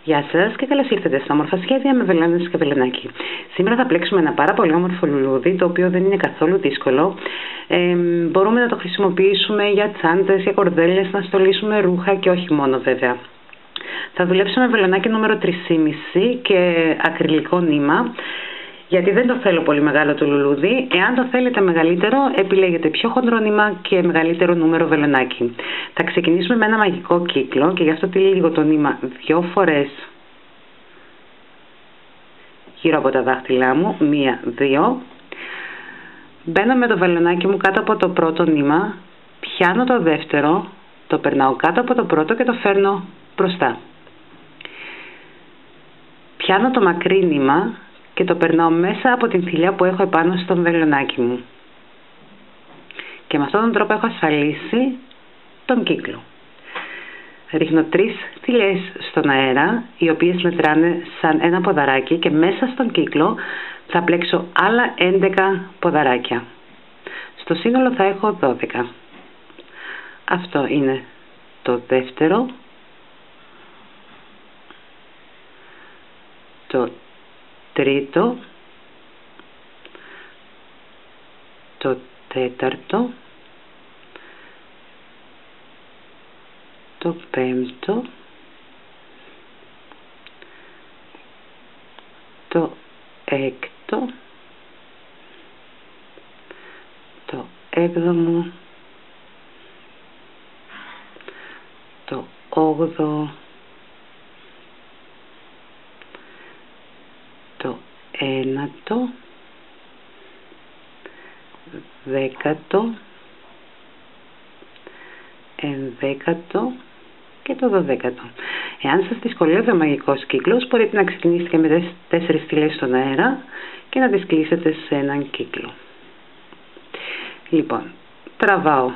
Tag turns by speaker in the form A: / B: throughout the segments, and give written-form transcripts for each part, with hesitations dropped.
A: Γεια σας και καλώς ήρθατε στα όμορφα σχέδια με Βελόνες και Βελονάκι. Σήμερα θα πλέξουμε ένα πάρα πολύ όμορφο λουλούδι, το οποίο δεν είναι καθόλου δύσκολο. Μπορούμε να το χρησιμοποιήσουμε για τσάντες, για κορδέλες, να στολίσουμε ρούχα και όχι μόνο βέβαια. Θα δουλέψουμε βελονάκι νούμερο 3,5 και ακριλικό νήμα, γιατί δεν το θέλω πολύ μεγάλο το λουλούδι. Εάν το θέλετε μεγαλύτερο, επιλέγετε πιο χοντρό νήμα και μεγαλύτερο νούμερο βελονάκι. Θα ξεκινήσουμε με ένα μαγικό κύκλο και γι' αυτό τυλίγω το νήμα 2 φορές γύρω από τα δάχτυλά μου, 1, 2. Μπαίνω με το βελονάκι μου κάτω από το πρώτο νήμα, πιάνω το δεύτερο, το περνάω κάτω από το πρώτο και το φέρνω μπροστά. Πιάνω το μακρύ νήμα και το περνάω μέσα από την θηλιά που έχω επάνω στο βελονάκι μου. Και με αυτόν τον τρόπο έχω ασφαλίσει τον κύκλο. Ρίχνω 3 θηλιές στον αέρα, οι οποίες μετράνε σαν ένα ποδαράκι, και μέσα στον κύκλο θα πλέξω άλλα 11 ποδαράκια. Στο σύνολο θα έχω 12. Αυτό είναι το δεύτερο, το τρίτο, το τέταρτο, το πέμπτο, το έκτο, το έβδομο, το όγδοο, το ένατο, δέκατο, ενδέκατο και το 12ο. Εάν σας δυσκολεύει ο μαγικός κύκλος, μπορείτε να ξεκινήσετε με 4 θηλιές στον αέρα και να τις κλείσετε σε έναν κύκλο. Λοιπόν, τραβάω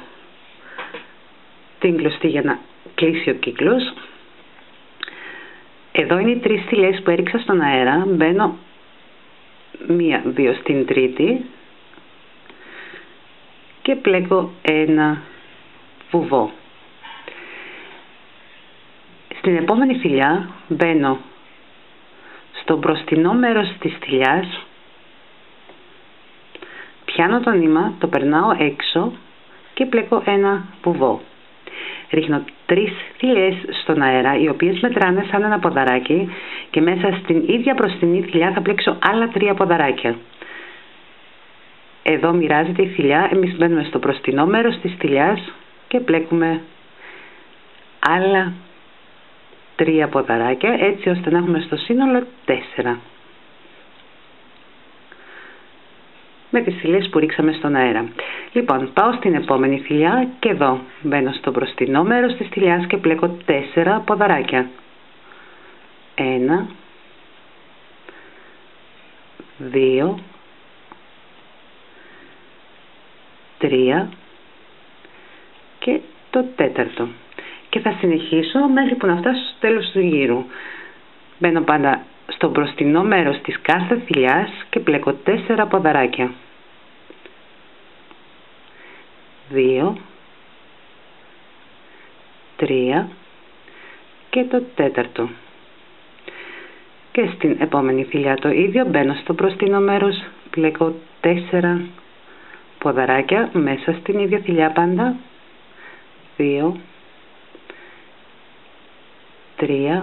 A: την κλωστή για να κλείσει ο κύκλος. Εδώ είναι οι 3 θηλιές που έριξα στον αέρα. Μπαίνω 1, 2 στην τρίτη και πλέκω ένα βουβό. Στην επόμενη θηλιά μπαίνω στο μπροστινό μέρος της θηλιάς, πιάνω το νήμα, το περνάω έξω και πλέκω ένα βουβό. Ρίχνω 3 θηλιές στον αέρα, οι οποίες μετράνε σαν ένα ποδαράκι, και μέσα στην ίδια μπροστινή θηλιά θα πλέξω άλλα 3 ποδαράκια. Εδώ μοιράζεται η θηλιά, εμείς μπαίνουμε στο μπροστινό μέρος της θηλιάς και πλέκουμε άλλα 3 ποδαράκια, έτσι ώστε να έχουμε στο σύνολο 4. Με τις θηλιές που ρίξαμε στον αέρα. Λοιπόν, πάω στην επόμενη θηλιά και εδώ μπαίνω στο μπροστινό μέρος της θηλιάς και πλέκω 4 ποδαράκια. 1, 2, 3 και το τέταρτο. Και θα συνεχίσω μέχρι που να φτάσω στο τέλος του γύρου. Μπαίνω πάντα στο μπροστινό μέρος της κάθε θηλιάς και πλέκω 4 ποδαράκια. 2, 3 και το τέταρτο. Και στην επόμενη θηλιά το ίδιο, μπαίνω στο μπροστινό μέρος, πλέκω 4 ποδαράκια μέσα στην ίδια θηλιά πάντα. 2, 3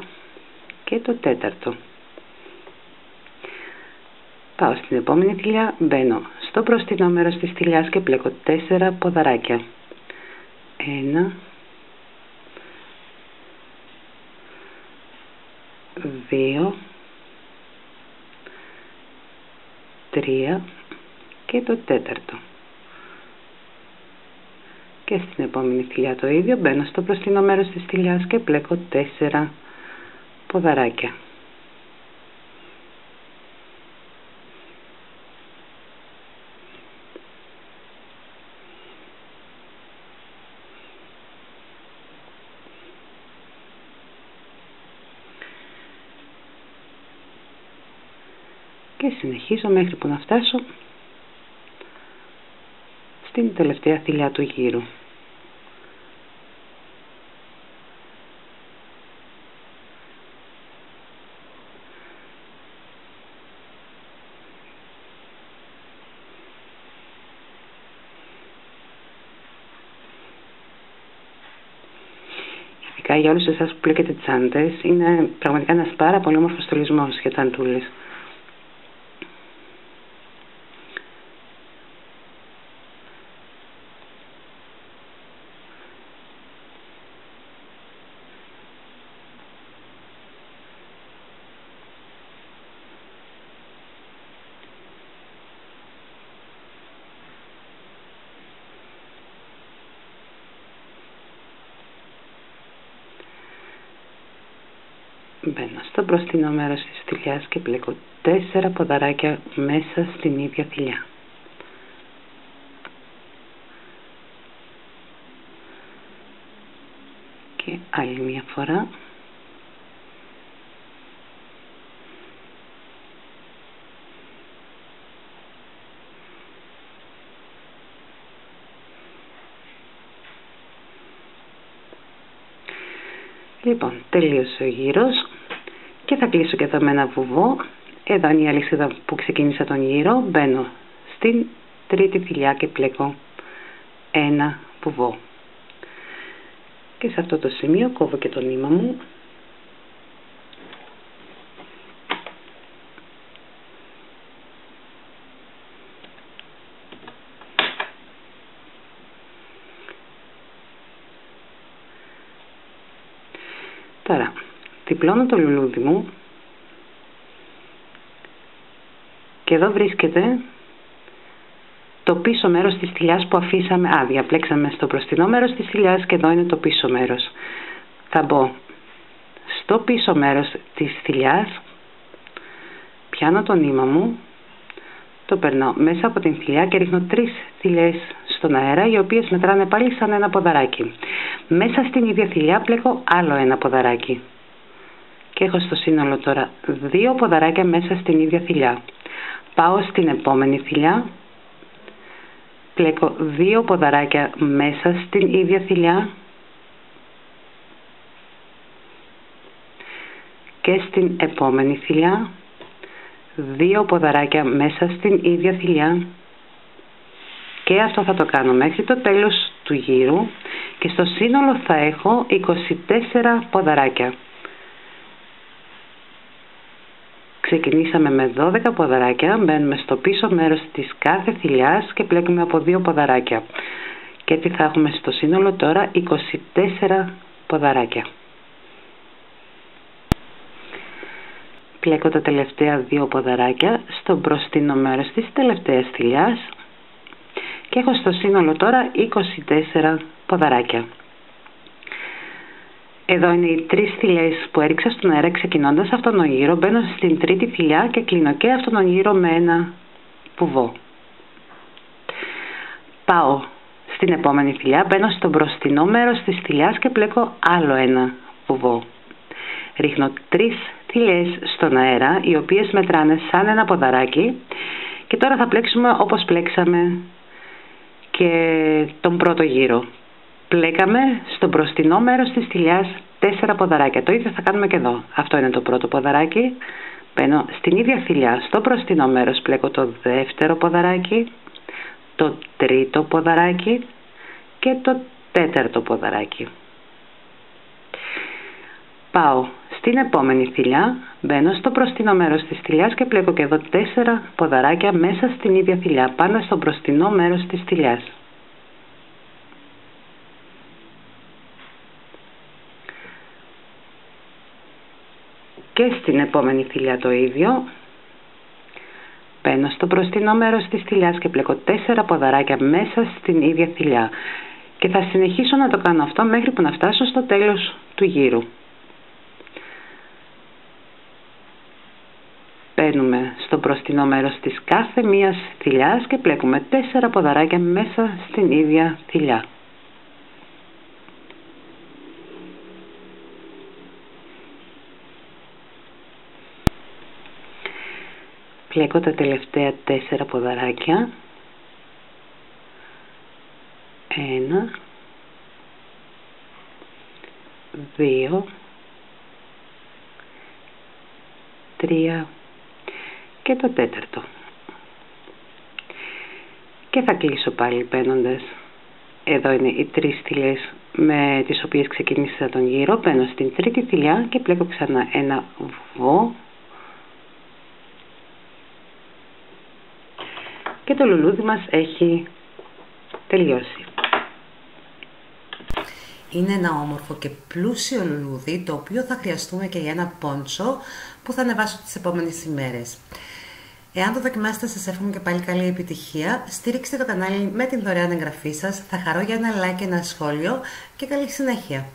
A: και το τέταρτο. Πάω στην επόμενη θηλιά, μπαίνω στο μπροστινό μέρος της θηλιάς και πλέκω 4 ποδαράκια. 1, 2, 3 και το τέταρτο. Και στην επόμενη θηλιά το ίδιο, μπαίνω στο μπροστινό μέρος της θηλιάς και πλέκω 4 ποδαράκια. Και συνεχίζω μέχρι που να φτάσω στην τελευταία θηλιά του γύρου. ειδικά για όλους εσάς που πλέκετε τσάντες, είναι πραγματικά ένας πάρα πολύ όμορφος στολισμός για τσαντούλες. Μπαίνω στο μπροστινό μέρος της θηλιάς και πλέκω 4 ποδαράκια μέσα στην ίδια θηλιά. Και άλλη μια φορά. Λοιπόν, τελείωσε ο γύρος και θα κλείσω και εδώ με ένα βουβό. Εδώ είναι η αλυσίδα που ξεκίνησα τον γύρο. Μπαίνω στην τρίτη θηλιά και πλέκω ένα βουβό. Και σε αυτό το σημείο κόβω και το νήμα μου. Τώρα, διπλώνω το λουλούδι μου και εδώ βρίσκεται το πίσω μέρος της θηλιάς που αφήσαμε άδεια. Πλέξαμε στο μπροστινό μέρος της θηλιάς και εδώ είναι το πίσω μέρος. Θα μπω στο πίσω μέρος της θηλιάς, πιάνω το νήμα μου, το περνώ μέσα από την θηλιά και ρίχνω 3 θηλιές στον αέρα, οι οποίες μετράνε πάλι σαν ένα ποδαράκι. Μέσα στην ίδια θηλιά πλέκω άλλο ένα ποδαράκι. Και έχω στο σύνολο τώρα 2 ποδαράκια μέσα στην ίδια θηλιά. Πάω στην επόμενη θηλιά, πλέκω 2 ποδαράκια μέσα στην ίδια θηλιά και στην επόμενη θηλιά 2 ποδαράκια μέσα στην ίδια θηλιά, και αυτό θα το κάνω μέχρι το τέλος του γύρου και στο σύνολο θα έχω 24 ποδαράκια. Ξεκινήσαμε με 12 ποδαράκια, μπαίνουμε στο πίσω μέρος της κάθε θηλιάς και πλέκουμε από 2 ποδαράκια. Και έτσι θα έχουμε στο σύνολο τώρα 24 ποδαράκια. Πλέκω τα τελευταία 2 ποδαράκια στο μπροστινό μέρος της τελευταίας θηλιάς και έχω στο σύνολο τώρα 24 ποδαράκια. Εδώ είναι οι 3 θηλιές που έριξα στον αέρα ξεκινώντας αυτόν τον γύρο. Μπαίνω στην τρίτη θηλιά και κλείνω και αυτόν τον γύρο με ένα βουβό. Πάω στην επόμενη θηλιά, μπαίνω στο μπροστινό μέρος της θηλιάς και πλέκω άλλο ένα βουβό. Ρίχνω 3 θηλιές στον αέρα, οι οποίες μετράνε σαν ένα ποδαράκι, και τώρα θα πλέξουμε όπως πλέξαμε και τον πρώτο γύρο. Πλέκαμε στο μπροστινό μέρος της θηλιάς 4 ποδαράκια. Το ίδιο θα κάνουμε και εδώ. Αυτό είναι το πρώτο ποδαράκι. Μπαίνω στην ίδια θηλιά στο μπροστινό μέρος, πλέκω το δεύτερο ποδαράκι, το τρίτο ποδαράκι και το τέταρτο ποδαράκι. Πάω στην επόμενη θηλιά, μπαίνω στο μπροστινό μέρος της θηλιάς και πλέκω και εδώ 4 ποδαράκια μέσα στην ίδια θηλιά, πάνω στο μπροστινό μέρος της θηλιάς. Και στην επόμενη θηλιά το ίδιο. Μπαίνω στο μπροστινό μέρος της θηλιάς και πλέκω 4 ποδαράκια μέσα στην ίδια θηλιά. Και θα συνεχίσω να το κάνω αυτό μέχρι που να φτάσω στο τέλος του γύρου. Μπαίνουμε στο μπροστινό μέρος της κάθε μίας θηλιάς και πλέκουμε 4 ποδαράκια μέσα στην ίδια θηλιά. Πλέκω τα τελευταία 4 ποδαράκια. 1, 2, 3 και το τέταρτο. Και θα κλείσω πάλι μπαίνοντας. Εδώ είναι οι 3 θηλιές με τις οποίες ξεκίνησα τον γύρο. Μπαίνω στην τρίτη θηλιά και πλέκω ξανά ένα βουβό και το λουλούδι μας έχει τελειώσει.
B: Είναι ένα όμορφο και πλούσιο λουλούδι, το οποίο θα χρειαστούμε και για ένα πόντσο που θα ανεβάσω τις επόμενες ημέρες. Εάν το δοκιμάσετε, σας εύχομαι και πάλι καλή επιτυχία. Στήριξτε το κανάλι με την δωρεάν εγγραφή σας. Θα χαρώ για ένα like και ένα σχόλιο και καλή συνέχεια.